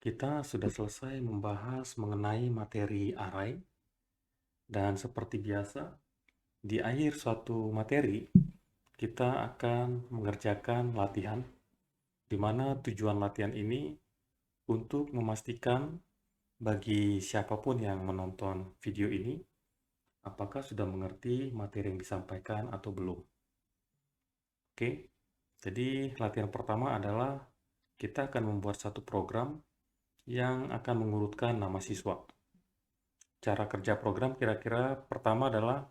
Kita sudah selesai membahas mengenai materi array, dan seperti biasa, di akhir suatu materi, kita akan mengerjakan latihan, di mana tujuan latihan ini untuk memastikan bagi siapapun yang menonton video ini, apakah sudah mengerti materi yang disampaikan atau belum. Oke, jadi latihan pertama adalah kita akan membuat satu program yang akan mengurutkan nama siswa. Cara kerja program kira-kira pertama adalah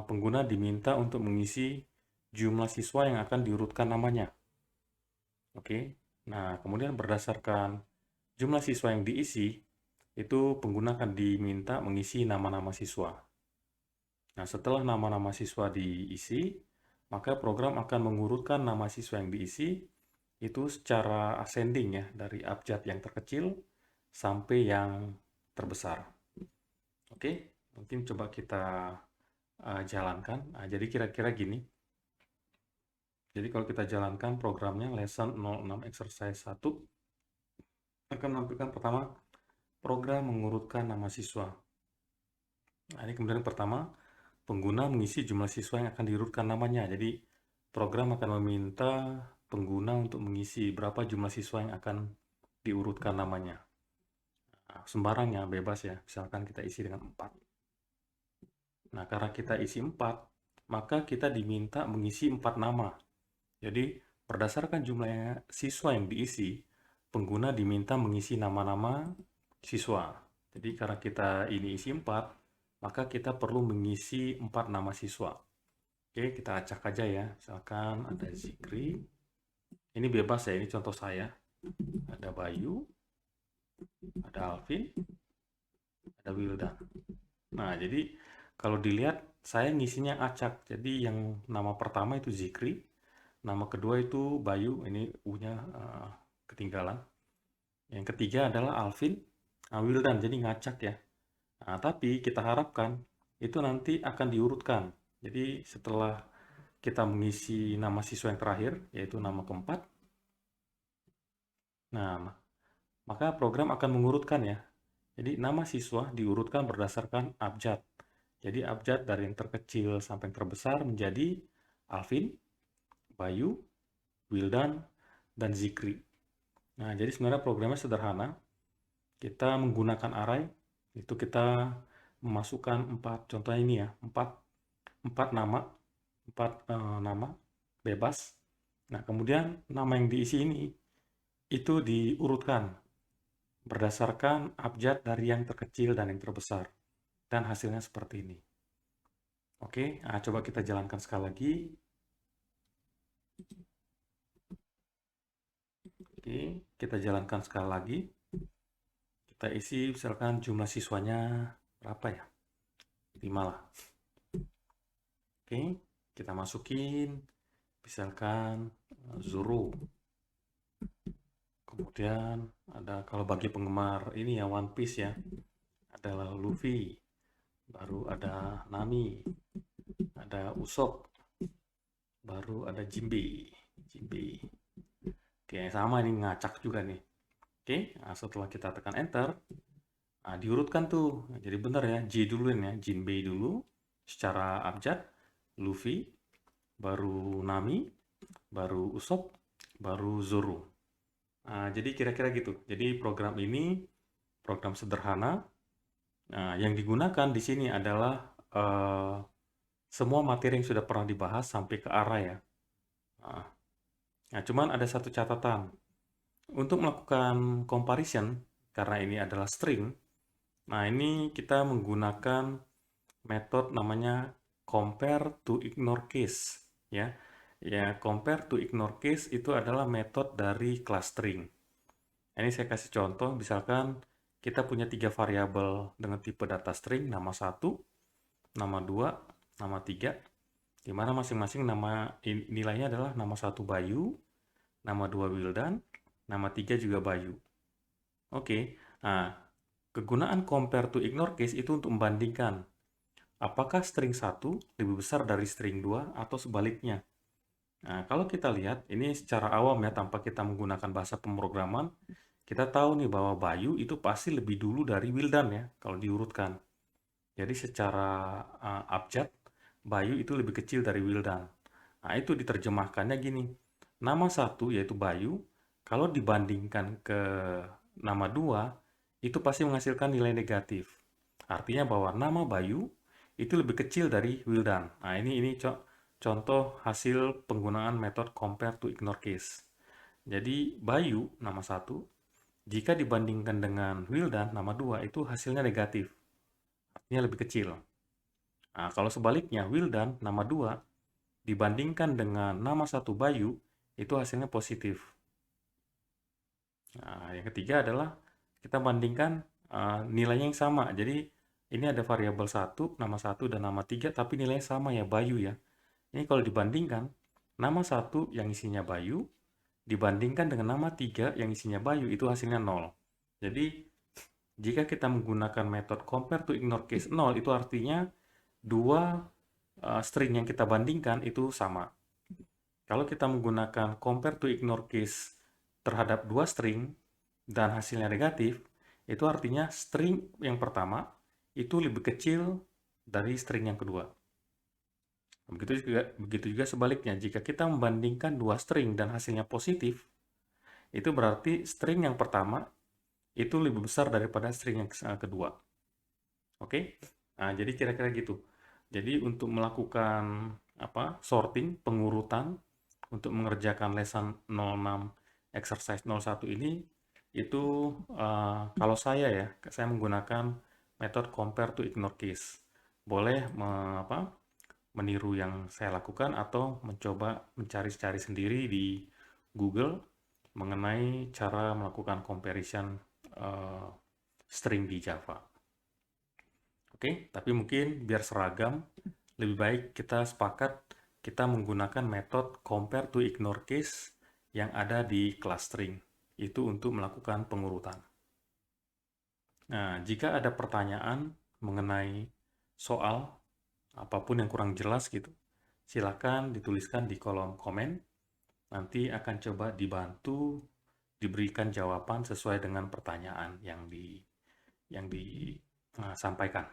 pengguna diminta untuk mengisi jumlah siswa yang akan diurutkan namanya. Oke, nah kemudian berdasarkan jumlah siswa yang diisi, itu pengguna akan diminta mengisi nama-nama siswa. Nah, setelah nama-nama siswa diisi, maka program akan mengurutkan nama siswa yang diisi itu secara ascending ya, dari abjad yang terkecil sampai yang terbesar. Oke, mungkin coba kita jalankan. Nah, jadi kira-kira gini. Jadi kalau kita jalankan programnya lesson 06 exercise 1 akan menampilkan pertama program mengurutkan nama siswa. Nah, ini kemudian pertama pengguna mengisi jumlah siswa yang akan diurutkan namanya. Jadi program akan meminta pengguna untuk mengisi berapa jumlah siswa yang akan diurutkan namanya. Nah, sembarangnya bebas ya, misalkan kita isi dengan 4. Nah, karena kita isi 4, maka kita diminta mengisi 4 nama. Jadi, berdasarkan jumlah siswa yang diisi, pengguna diminta mengisi nama-nama siswa. Jadi, karena kita ini isi 4, maka kita perlu mengisi 4 nama siswa. Oke, kita acak aja ya. Misalkan ada Zikri. Ini bebas ya, ini contoh saya. Ada Bayu, ada Alvin, ada Wildan. Nah, jadi kalau dilihat, saya ngisinya acak. Jadi, yang nama pertama itu Zikri. Nama kedua itu Bayu, ini U-nya ketinggalan. Yang ketiga adalah Alvin, Wildan, jadi ngacak ya. Nah, tapi kita harapkan itu nanti akan diurutkan. Jadi setelah kita mengisi nama siswa yang terakhir, yaitu nama keempat, nah maka program akan mengurutkan ya. Jadi nama siswa diurutkan berdasarkan abjad. Jadi abjad dari yang terkecil sampai yang terbesar menjadi Alvin, Bayu, Wildan, dan Zikri. Nah, jadi sebenarnya programnya sederhana. Kita menggunakan array, itu kita memasukkan 4, contohnya ini ya, 4 nama, 4 nama bebas. Nah, kemudian nama yang diisi ini, itu diurutkan berdasarkan abjad dari yang terkecil dan yang terbesar. Dan hasilnya seperti ini. Oke, nah coba kita jalankan sekali lagi. Oke, kita jalankan sekali lagi. Kita isi misalkan jumlah siswanya berapa ya? 5 lah. Oke, kita masukin misalkan Zoro. Kemudian ada kalau bagi penggemar ini ya One Piece ya, adalah Luffy. Baru ada Nami, ada Usopp, baru ada Jinbei. Oke, sama ini ngacak juga nih. Oke, nah setelah kita tekan enter, nah diurutkan tuh. Jadi benar ya, J dulu ya, Jinbei dulu secara abjad, Luffy, baru Nami, baru Usopp, baru Zoro. Nah, jadi kira-kira gitu. Jadi program ini program sederhana. Nah, yang digunakan di sini adalah semua materi yang sudah pernah dibahas sampai ke arah ya. Nah, cuman ada satu catatan. Untuk melakukan comparison, karena ini adalah string, nah ini kita menggunakan metode namanya compare to ignore case. Ya, compare to ignore case itu adalah metode dari kelas string. Ini saya kasih contoh, misalkan kita punya 3 variabel dengan tipe data string, nama 1, nama 2, nama 3, di mana masing-masing nama nilainya adalah nama 1 Bayu, nama 2 Wildan, nama 3 juga Bayu. Oke, nah kegunaan compare to ignore case itu untuk membandingkan apakah string 1 lebih besar dari string 2 atau sebaliknya. Nah, kalau kita lihat, ini secara awam ya, tanpa kita menggunakan bahasa pemrograman, kita tahu nih bahwa Bayu itu pasti lebih dulu dari Wildan ya, kalau diurutkan. Jadi secara abjad, Bayu itu lebih kecil dari Wildan. Nah, itu diterjemahkannya gini. Nama satu, yaitu Bayu, kalau dibandingkan ke nama dua, itu pasti menghasilkan nilai negatif. Artinya bahwa nama Bayu itu lebih kecil dari Wildan. Nah, ini contoh hasil penggunaan metode compare to ignore case. Jadi, Bayu, nama satu, jika dibandingkan dengan Wildan, nama dua, itu hasilnya negatif. Artinya lebih kecil. Nah, kalau sebaliknya, Wildan, nama dua, dibandingkan dengan nama satu Bayu, itu hasilnya positif. Nah, yang ketiga adalah kita bandingkan nilainya yang sama. Jadi, ini ada variabel satu, nama satu, dan nama tiga, tapi nilainya sama ya, Bayu ya. Ini kalau dibandingkan, nama satu yang isinya Bayu, dibandingkan dengan nama tiga yang isinya Bayu, itu hasilnya 0. Jadi, jika kita menggunakan metode compare to ignore case 0, itu artinya dua string yang kita bandingkan itu sama. Kalau kita menggunakan compare to ignore case terhadap dua string dan hasilnya negatif, itu artinya string yang pertama itu lebih kecil dari string yang kedua. Begitu juga sebaliknya, jika kita membandingkan dua string dan hasilnya positif, itu berarti string yang pertama itu lebih besar daripada string yang kedua. Oke? Nah, jadi kira-kira gitu. Jadi untuk melakukan sorting, pengurutan untuk mengerjakan lesson 06 exercise 01 ini itu kalau saya menggunakan metode compare to ignore case. Boleh meniru yang saya lakukan atau mencoba mencari-cari sendiri di Google mengenai cara melakukan comparison string di Java. Oke, tapi mungkin biar seragam, lebih baik kita sepakat kita menggunakan metode compare to ignore case yang ada di kelas string. Itu untuk melakukan pengurutan. Nah, jika ada pertanyaan mengenai soal, apapun yang kurang jelas gitu, silakan dituliskan di kolom komen. Nanti akan coba dibantu diberikan jawaban sesuai dengan pertanyaan yang disampaikan.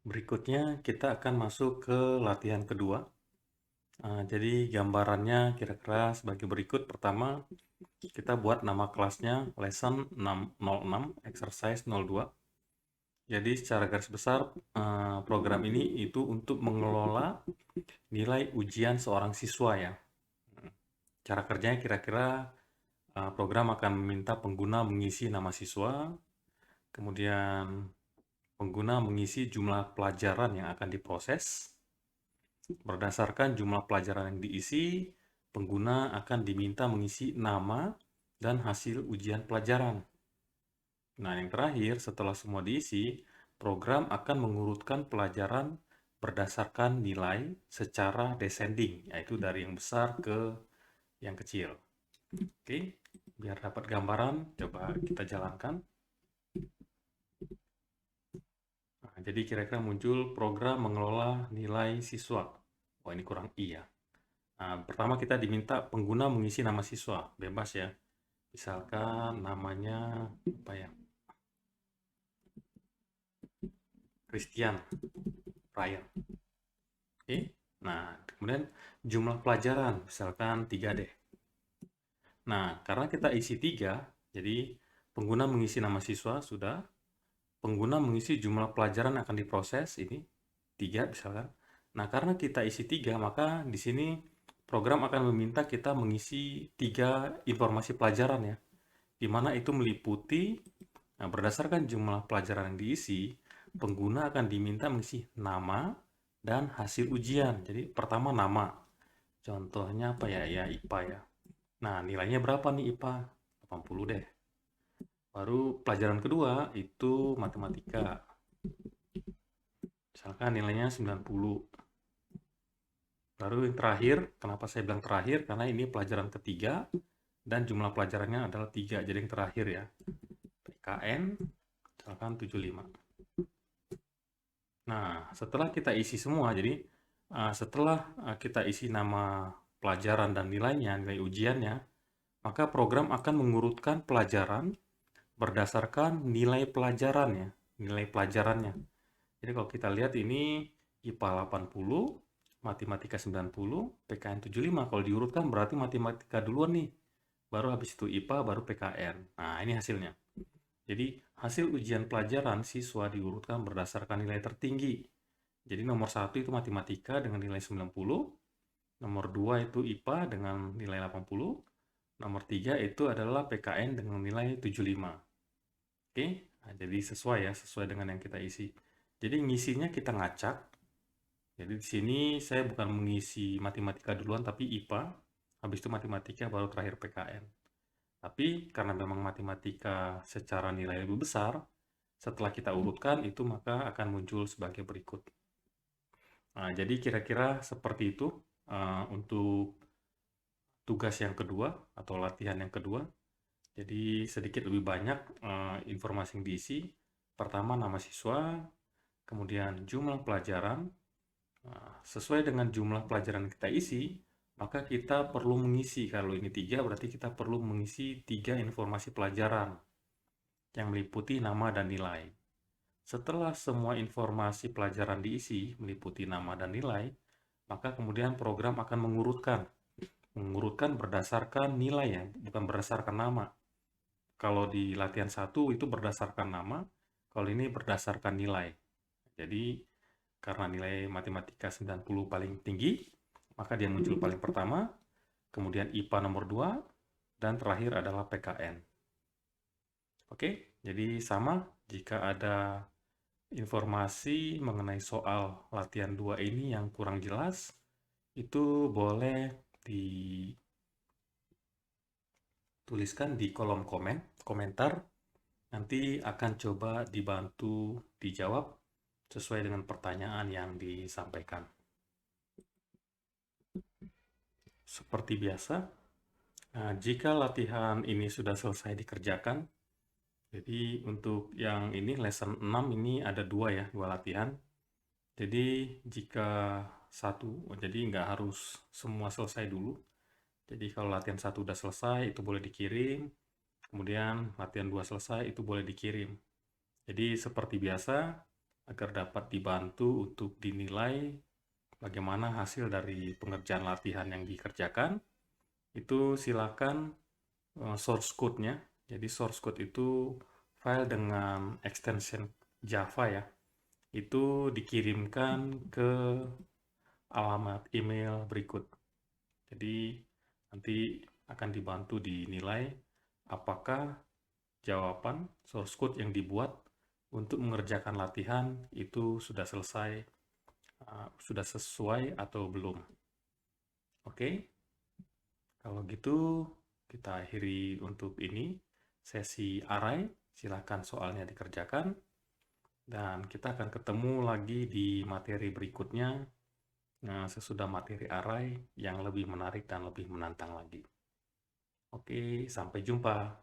Berikutnya kita akan masuk ke latihan kedua. Jadi gambarannya kira-kira sebagai berikut. Pertama, kita buat nama kelasnya lesson 06 exercise 02. Jadi secara garis besar program ini itu untuk mengelola nilai ujian seorang siswa ya. Cara kerjanya kira-kira program akan meminta pengguna mengisi nama siswa, kemudian pengguna mengisi jumlah pelajaran yang akan diproses. Berdasarkan jumlah pelajaran yang diisi, pengguna akan diminta mengisi nama dan hasil ujian pelajaran. Nah, yang terakhir, setelah semua diisi, program akan mengurutkan pelajaran berdasarkan nilai secara descending, yaitu dari yang besar ke yang kecil. Oke, biar dapat gambaran, coba kita jalankan. Nah, jadi kira-kira muncul program mengelola nilai siswa. Oh, ini kurang I ya. Nah, pertama kita diminta pengguna mengisi nama siswa, bebas ya. Misalkan namanya apa ya? Christian Ryan. Oke. Nah, kemudian jumlah pelajaran, misalkan 3 deh. Nah, karena kita isi 3, jadi pengguna mengisi nama siswa sudah. Pengguna mengisi jumlah pelajaran yang akan diproses, ini 3 misalkan. Nah, karena kita isi 3, maka di sini program akan meminta kita mengisi 3 informasi pelajaran ya. Di mana itu meliputi, berdasarkan jumlah pelajaran yang diisi, pengguna akan diminta mengisi nama dan hasil ujian. Jadi pertama nama. Contohnya apa ya? Ya IPA ya. Nah, nilainya berapa nih IPA? 80 deh. Baru pelajaran kedua itu matematika. Misalkan nilainya 90. Baru yang terakhir, kenapa saya bilang terakhir? Karena ini pelajaran ketiga dan jumlah pelajarannya adalah 3. Jadi yang terakhir ya. PKN misalkan 75. Nah, setelah kita isi semua, jadi setelah kita isi nama pelajaran dan nilainya, nilai ujiannya, maka program akan mengurutkan pelajaran berdasarkan nilai pelajarannya, nilai pelajarannya. Jadi kalau kita lihat ini IPA 80, Matematika 90, PKN 75. Kalau diurutkan berarti Matematika duluan nih. Baru habis itu IPA, baru PKN. Nah, ini hasilnya. Jadi, hasil ujian pelajaran siswa diurutkan berdasarkan nilai tertinggi. Jadi, nomor 1 itu Matematika dengan nilai 90, nomor 2 itu IPA dengan nilai 80, nomor 3 itu adalah PKN dengan nilai 75. Oke, nah, jadi sesuai ya, sesuai dengan yang kita isi. Jadi ngisinya kita ngacak. Jadi di sini saya bukan mengisi matematika duluan, tapi IPA, habis itu matematika, baru terakhir PKN. Tapi karena memang matematika secara nilai lebih besar, setelah kita urutkan itu maka akan muncul sebagai berikut. Nah, jadi kira-kira seperti itu untuk tugas yang kedua atau latihan yang kedua. Jadi sedikit lebih banyak informasi yang diisi. Pertama nama siswa, kemudian jumlah pelajaran. Nah, sesuai dengan jumlah pelajaran yang kita isi, maka kita perlu mengisi. Kalau ini 3, berarti kita perlu mengisi 3 informasi pelajaran yang meliputi nama dan nilai. Setelah semua informasi pelajaran diisi, meliputi nama dan nilai, maka kemudian program akan mengurutkan. Mengurutkan berdasarkan nilai ya, bukan berdasarkan nama. Kalau di latihan 1 itu berdasarkan nama, kalau ini berdasarkan nilai. Jadi, karena nilai matematika 90 paling tinggi, maka dia muncul paling pertama, kemudian IPA nomor 2, dan terakhir adalah PKN. Oke, jadi sama jika ada informasi mengenai soal latihan 2 ini yang kurang jelas, itu boleh dituliskan di kolom komentar. Nanti akan coba dibantu dijawab sesuai dengan pertanyaan yang disampaikan. Seperti biasa, jika latihan ini sudah selesai dikerjakan, jadi untuk yang ini lesson 6 ini ada 2 ya, 2 latihan. Jadi jika jadi nggak harus semua selesai dulu. Jadi kalau latihan 1 udah selesai, itu boleh dikirim. Kemudian latihan 2 selesai, itu boleh dikirim. Jadi seperti biasa, agar dapat dibantu untuk dinilai bagaimana hasil dari pengerjaan latihan yang dikerjakan, itu silakan source code-nya. Jadi source code itu file dengan extension Java ya. Itu dikirimkan ke alamat email berikut. Jadi nanti akan dibantu dinilai apakah jawaban source code yang dibuat untuk mengerjakan latihan itu sudah selesai, sudah sesuai atau belum. Oke, kalau gitu kita akhiri untuk ini sesi array. Silakan soalnya dikerjakan dan kita akan ketemu lagi di materi berikutnya sesudah materi array yang lebih menarik dan lebih menantang lagi. Oke, sampai jumpa.